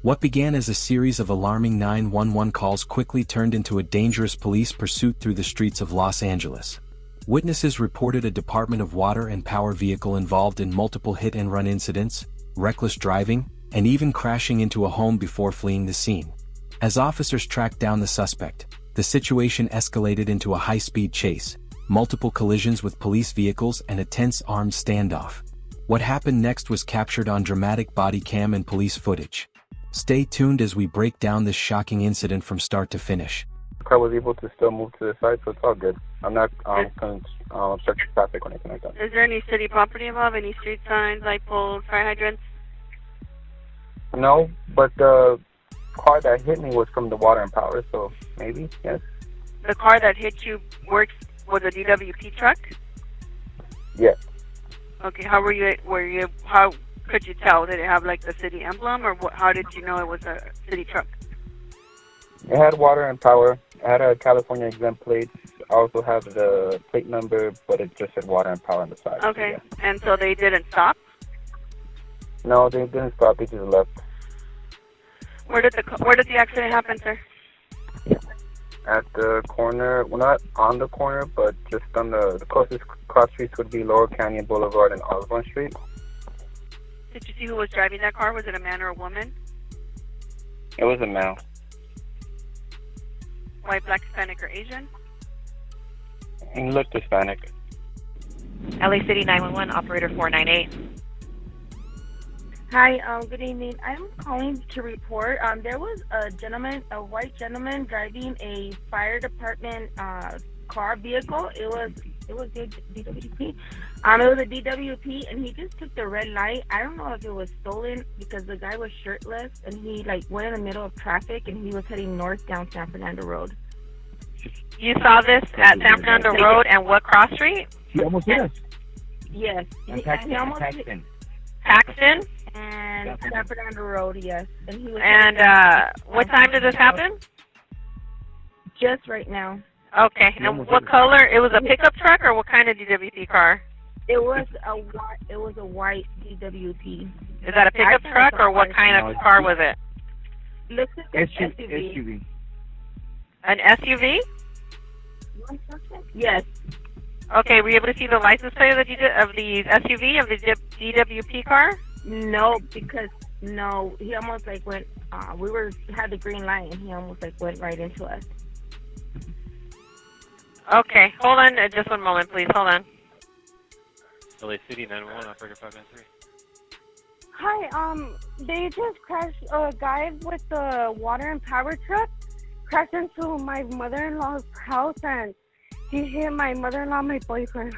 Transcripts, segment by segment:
What began as a series of alarming 911 calls quickly turned into a dangerous police pursuit through the streets of Los Angeles. Witnesses reported a Department of Water and Power vehicle involved in multiple hit-and-run incidents, reckless driving, and even crashing into a home before fleeing the scene. As officers tracked down the suspect, the situation escalated into a high-speed chase, multiple collisions with police vehicles and a tense armed standoff. What happened next was captured on dramatic body cam and police footage. Stay tuned as we break down this shocking incident from start to finish. The car was able to still move to the side, so it's all good. I'm not going to obstruct traffic or anything like that. Is there any city property involved? Any street signs, light poles, fire hydrants? No, but the car that hit me was from the Water and Power, so maybe, yes. The car that hit you was a DWP truck? Yes. Okay, how how could you tell? Did it have like the city emblem, or how did you know it was a city truck? It had Water and Power. It had a California exempt plate. I also have the plate number, but it just said Water and Power on the side. Okay, So, yeah. and so they didn't stop? No, they didn't stop. They just left. Where did the accident happen, sir? At the corner, well, not on the corner, but just on the closest cross streets would be Laurel Canyon Boulevard and Osborne Street. Did you see who was driving that car? Was it a man or a woman? It was a male. White, black, Hispanic, or Asian? He looked Hispanic. LA City 911, operator 498. Hi, good evening. I'm calling to report. There was a white gentleman driving a fire department car vehicle. It was DWP. It was a DWP, and he just took the red light. I don't know if it was stolen because the guy was shirtless, and he went in the middle of traffic, and he was heading north down San Fernando Road. You saw this at San Fernando Road and what cross street? He almost hit us. Yes. Paxton. Paxton? And San Fernando Road, yes. And he was. And what time did this happen? Just right now. Okay. And what color? It was a pickup truck, or what kind of DWP car? It was a white DWP. Is that a pickup truck, or what kind of car was it? Looks like an SUV. SUV. An SUV? Yes. Okay, were you able to see the license plate of the SUV, of the DWP car? No, because he almost went. Had the green light, and he almost went right into us. Okay, hold on just one moment, please. Hold on. LA City 911, operator 593. Hi, they just crashed a guy with the Water and Power truck. Crashed into my mother-in-law's house, and he hit my mother-in-law, my boyfriend.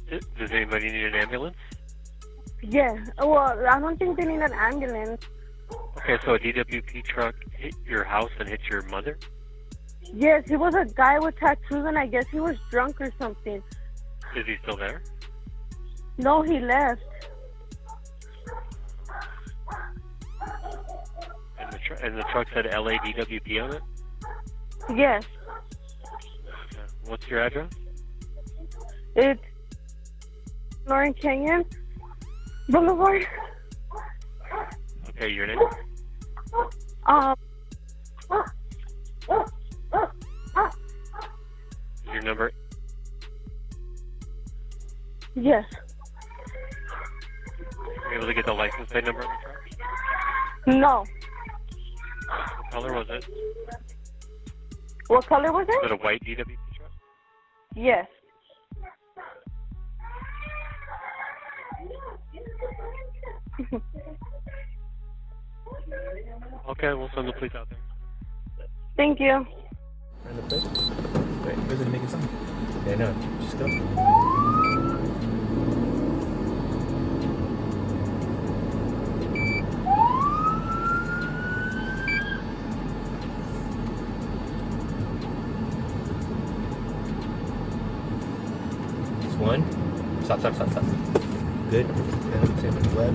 Does anybody need an ambulance? Yeah, well, I don't think they need an ambulance. Okay, so a DWP truck hit your house and hit your mother? Yes, he was a guy with tattoos, and I guess he was drunk or something. Is he still there? No, he left. And the truck said LA DWP on it? Yes. Okay. What's your address? It's Laurel Canyon Boulevard. Okay, your name? Is your number? Yes. Were you able to get the license plate number on the truck? No. What color was it? What color was Was it? it a white DWP truck? Yes. Okay, we'll send the police out there. Thank you. Wait, where's it making sound? Yeah, no, just go. It's one. Stop. Good. Yeah, same with the web.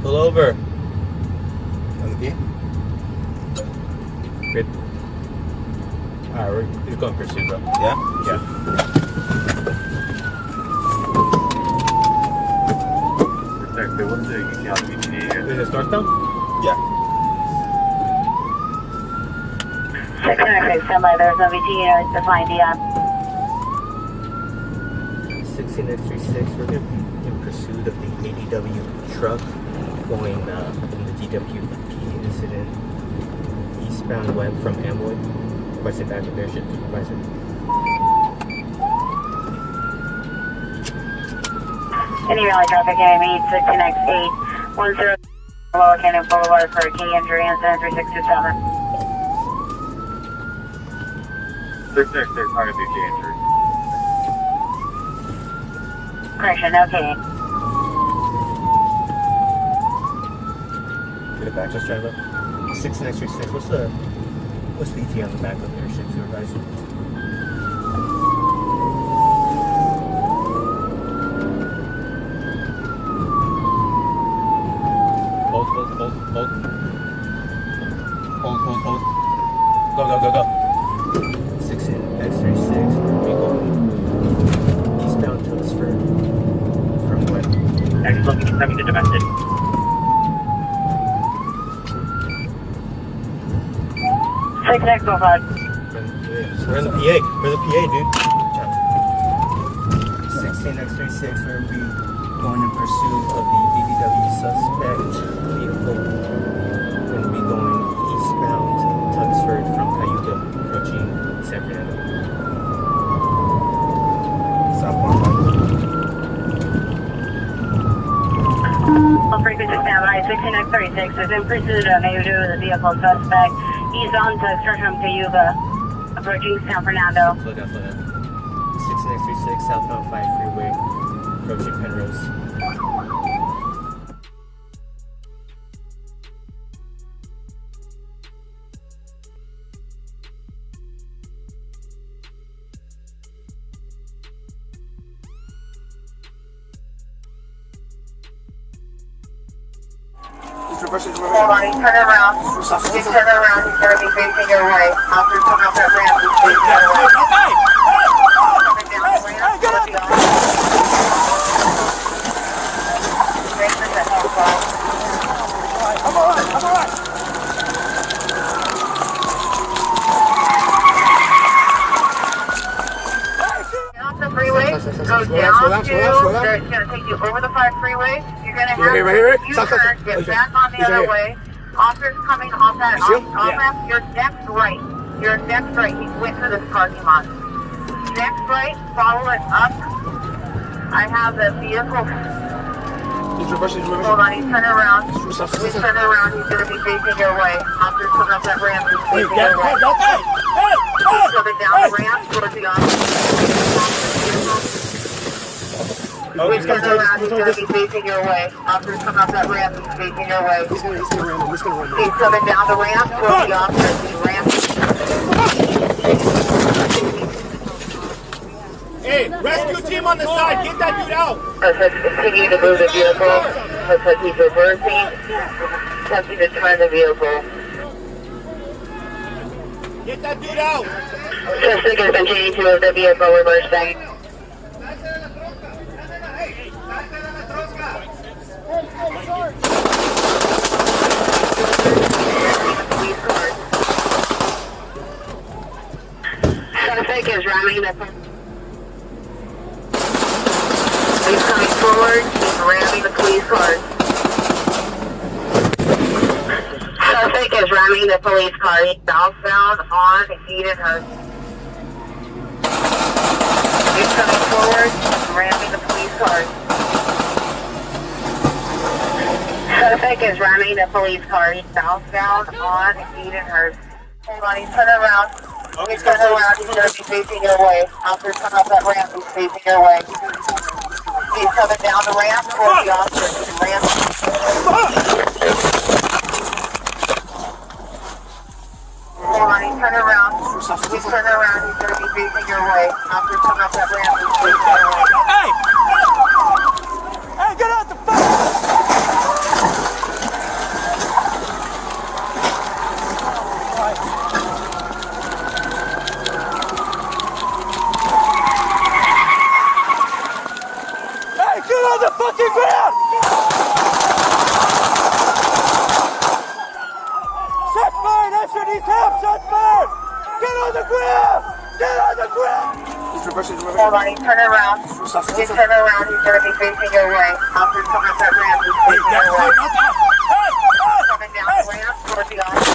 Pull over. On the beat? Good. Alright, we're going to pursue. pursuit, bro. Yeah? Yeah. Is it northbound? Yeah. 696, stand by. There's no VT units defined DM. 16X36, we're going to be in pursuit of the ADW truck going in the DWP incident eastbound west from Amboy. Requested back with airship supervisor. Any rally traffic AME 16X8 10 Laurel Canyon Boulevard for a key injury incident 3627. 666, how to be injury? Correction, okay. Get it back, just drive up. 16X36, what's the ET on the back of the airship supervisor? Hold. Hold. Go. 16X36, we going eastbound Tuxford from west. Actually, looking to the domestic. Six next Boulevard. We're in the PA. We're the PA, dude. 16X36, we're going to be going in pursuit of the BBW suspect vehicle. We're going to be going eastbound Tuxford from Cayuga, approaching San Fernando. Southbound. All frequency standby. 16X36 is in pursuit of the vehicle suspect. He's on Tuxford from Cayuga, approaching San Fernando. Slow down. 16X36, southbound 5 Freeway, approaching Penrose. Hold on, he's turning around. He's turning around. He's going to be facing your way. After coming up that ramp, he's facing your way. Coming down the ramp, with the Great for the help, guys. I'm alright. Get off the freeway, go down to, it's going to take you over the 5 freeway. You're going to have to U-turn, get back on the other way. Officer's coming off that off-ramp, your next right. Your next right, he went to this parking lot. Next right, follow it up. I have the vehicle. Hold on, he's turning around. He's turning around, he's going to be facing your way. Officer's coming up that ramp, he's facing your way. He's coming down the ramp towards the officer. He's going to be facing your way. Officer's coming up that ramp, he's facing your way. He's coming down the ramp towards the officer. He's ramping. Hey, rescue team on the side, get that dude out! Continue to move the vehicle. Looks like he's reversing. Attempting to turn the vehicle. Get that dude out! Suspect is continuing to move the vehicle, reversing. Suspect is ramming the... He's coming forward, he's ramming the police cars. Suspect is ramming the police car. He's southbound on Edenhurst. He's coming forward, he's ramming the police cars. Suspect is ramming the police car. He's southbound on Edenhurst. Hold on, he's turning around. He's turning around, he's going to be facing your way. Officer's coming up that ramp, he's facing your way. He's coming down the ramp towards the officer. He's ramping. Hold on, he's turning around. He's turning around. He's going to be facing your way. Officer's coming up that ramp. He's facing your way. Hey, get out the fuck! fucking ground! Shots fired! After these help! Shots fired! Get on the ground! Get on the ground! Hold on, he's turning around. He's turning around. He's going to be facing your way. Officers coming up that ramp. He's facing your way. Coming down the ramp towards the office.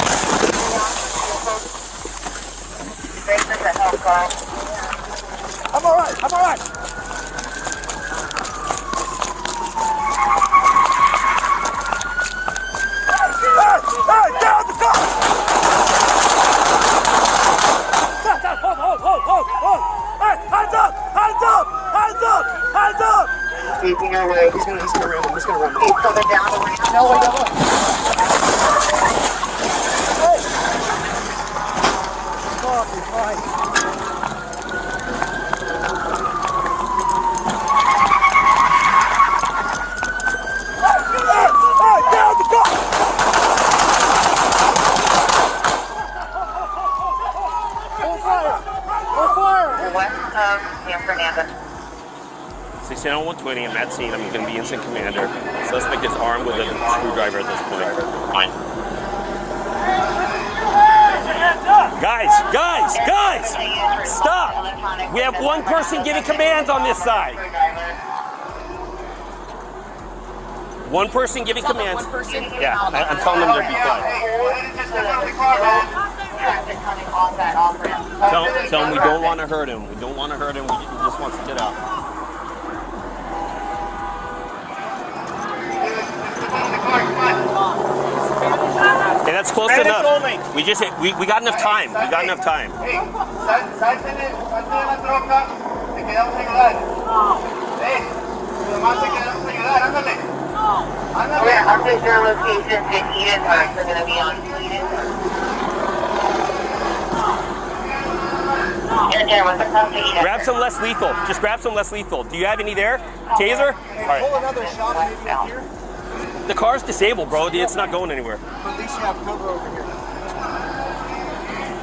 He's facing the help call. I'm alright, I'm alright! Hey, down the car! Stop, hold! Hey, hands up! Facing your way. He's gonna ram him. He's gonna run him. He's coming down the ramp. No, wait, no. Fuck, you're fine. Down the car! On fire! West of San Fernando. 160120, I'm at scene. I'm going to be instant commander. Suspect is armed with a screwdriver at this point. Fine. Guys! Stop! We have one person giving commands on this side. One person giving commands. Yeah, I'm telling them to be quiet. Tell him we don't want to hurt him. We don't want to hurt him. He just wants to get out. Okay, that's close enough. We got enough time. We got enough time. Yeah, I'm pretty sure locations in Eden are going to be on Eden. Grab some less lethal. Just grab some less lethal. Do you have any there? Taser? All right. Pull another shot maybe up here. The car's disabled, bro. It's not going anywhere. But at least you have cover over here.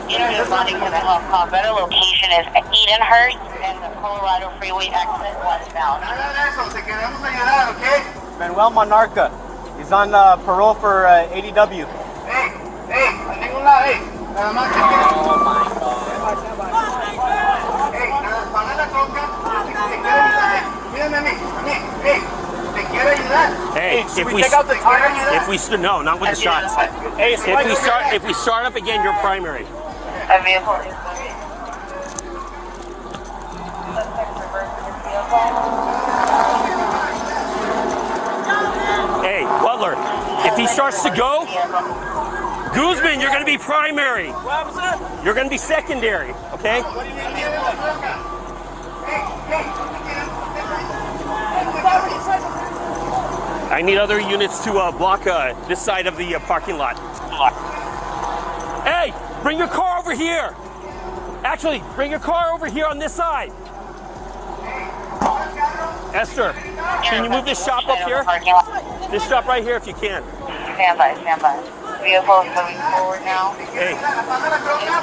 You're responding to the help call. Better location is Edenhurst and the Colorado Freeway exit westbound. Manuel Monarca. He's on parole for ADW. Hey, no, not with the shots. Hey, if we start up again, you're primary. A vehicle is Hey, Butler, if he starts to go, Guzman, you're going to be primary. You're going to be secondary, okay? I need other units to block this side of the parking lot. Hey, bring your car over here. Actually, bring your car over here on this side. Esther, can you move this shop up here? This shop right here if you can. Stand by. Vehicle moving forward now. Hey,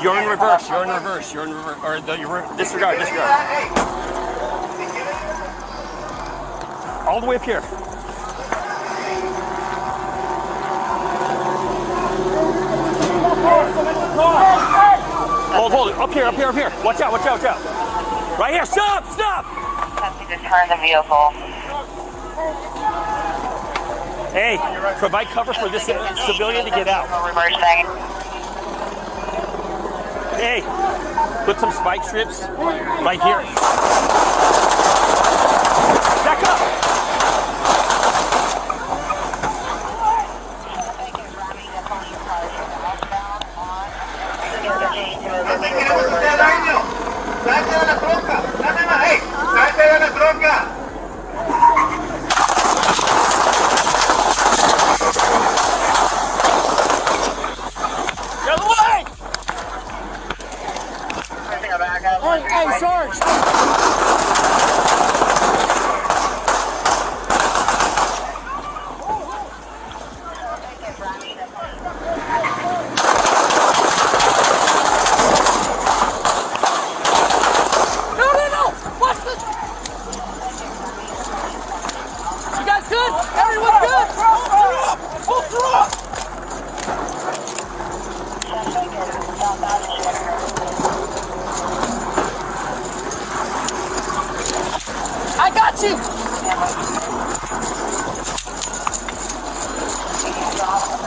you're in reverse. Or disregard. All the way up here. Hold it. Up here. Watch out. Right here. Stop. Attempting to turn the vehicle. Hey, provide cover for this civilian to get out. Reverse thing. Hey, put some spike strips right here. Back up. Hey, Sarge! No! Watch this! got you!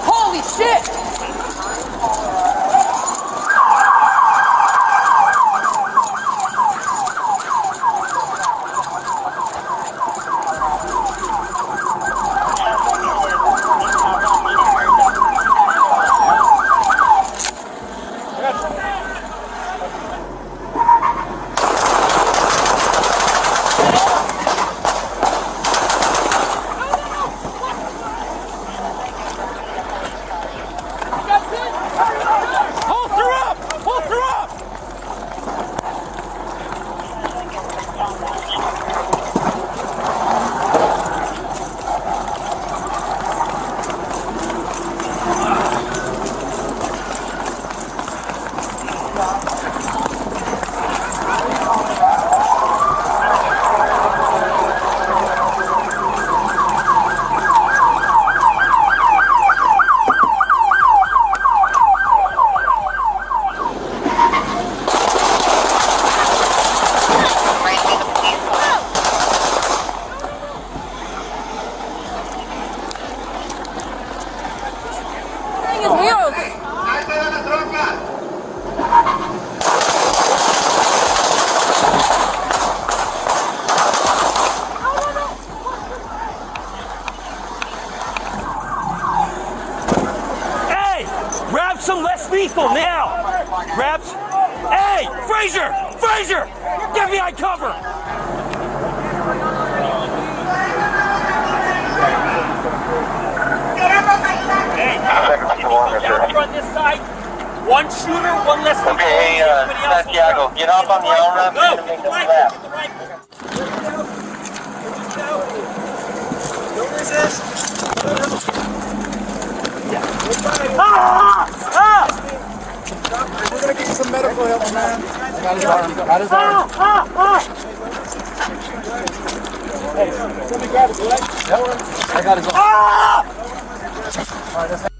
Holy shit! Some less lethal now! Grab. Hey! Frazier! Frazier! Get behind cover! Hey! Over on this side. One shooter, one less lethal. Okay, Santiago, get off on the L ramp and make the left. Don't resist! We're gonna get you some medical help, man. Got his arm. Got his arm. Hey, let me grab his leg. I got his arm.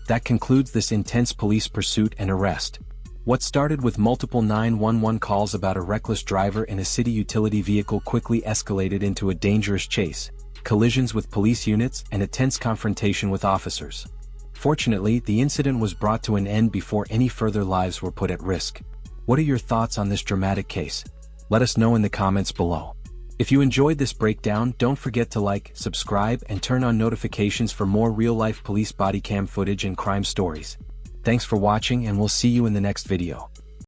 That concludes this intense police pursuit and arrest. What started with multiple 911 calls about a reckless driver in a city utility vehicle quickly escalated into a dangerous chase, collisions with police units, and a tense confrontation with officers. Fortunately, the incident was brought to an end before any further lives were put at risk. What are your thoughts on this dramatic case? Let us know in the comments below. If you enjoyed this breakdown, don't forget to like, subscribe, and turn on notifications for more real-life police body cam footage and crime stories. Thanks for watching, and we'll see you in the next video.